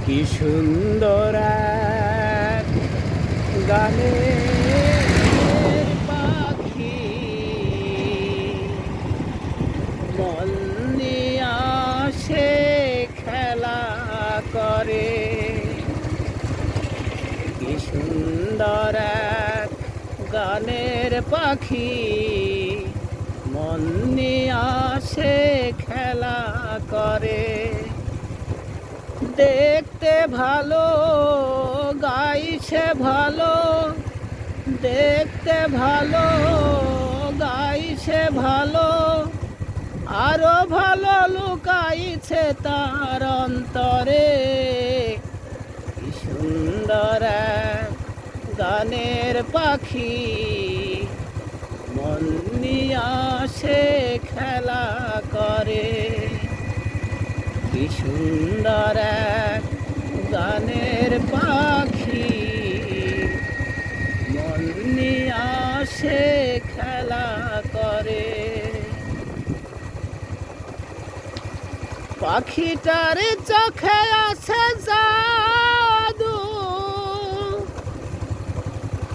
কি সুন্দর এক গানের পাখি মন নিয়ে আসে খেলা করে। কি সুন্দর এক গানের পাখি মন নিয়ে আসে খেলা করে। দেখতে ভালো গাইছে ভালো, দেখতে ভালো গাইছে ভালো, আরো ভালো লুকাইছে তার অন্তরে। কি সুন্দর এক গানের পাখি মন নিয়ে আসে খেলা করে। কি সুন্দর এক গানের পাখি মন নিয়ে আসে খেলা করে। পাখিটার চোখে আছে জাদু,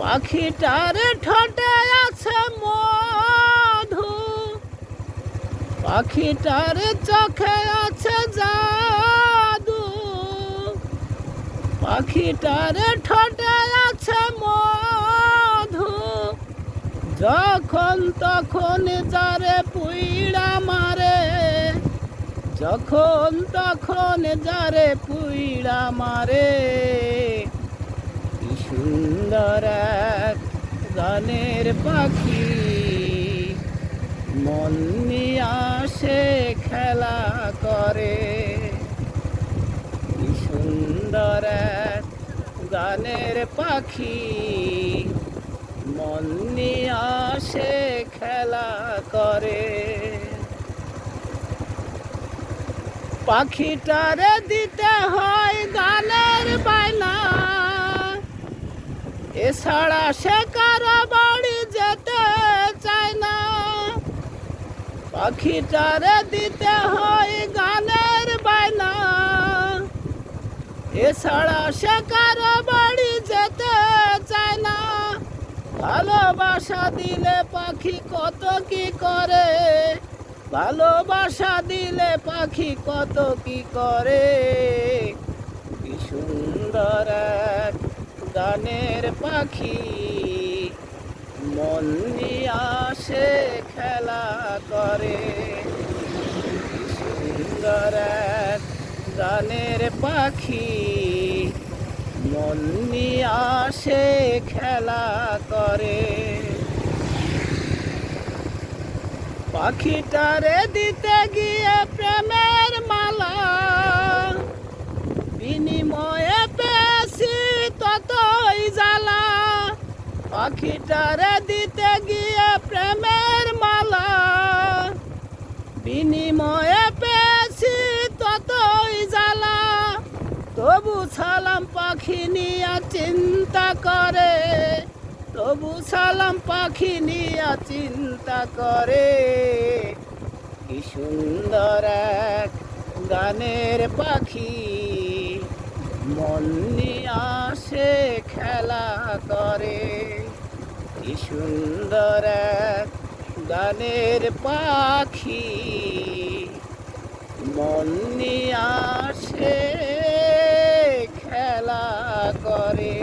পাখিটার ঠোঁটে আছে মধু, পাখিটার চোখে আছে জাদু, পাখিটার ঠোঁটে আছে মধু। যখন তখন যারে পুইড়া মারে, যখন তখন যারে পুইড়া মারে। কি সুন্দর এক গানের পাখি মন নিয়ে আসে খেলা করে। কি সুন্দর এক গানের পাখি মন নিয়ে আসে খেলা করে। পাখিটারে দিতে হয় গানের বায়না, এছাড়া সে কারো বাড়ি যেতে চায় না। পাখিটারে দিতে হয় গানের বায়না, এছাড়া সে কারো বাড়ি যেতে চায় না। ভালোবাসা দিলে পাখি কত কি করে, ভালোবাসা দিলে পাখি কত কি করে। কি সুন্দর এক গানের পাখি মন নিয়ে আসে খেলা করে। কি সুন্দর এক গানের পাখি মন নিয়ে আসে খেলা করে। পাখিটারে দিতে গিয়ে প্রেমের মালা, বিনিময়ে পেয়েছি ততই জ্বালা। পাখিটারে দিতে গিয়ে প্রেমের মালা, বিনিময়ে পেয়েছি ততই জ্বালা। তবু সালাম পাখি নিয়ে চিন্তা করে, তবু সালাম পাখি নিয়ে চিন্তা করে। কি সুন্দর এক গানের পাখি মন নিয়ে আসে খেলা করে। কি সুন্দর এক গানের পাখি মন নিয়ে আসে খেলা করে।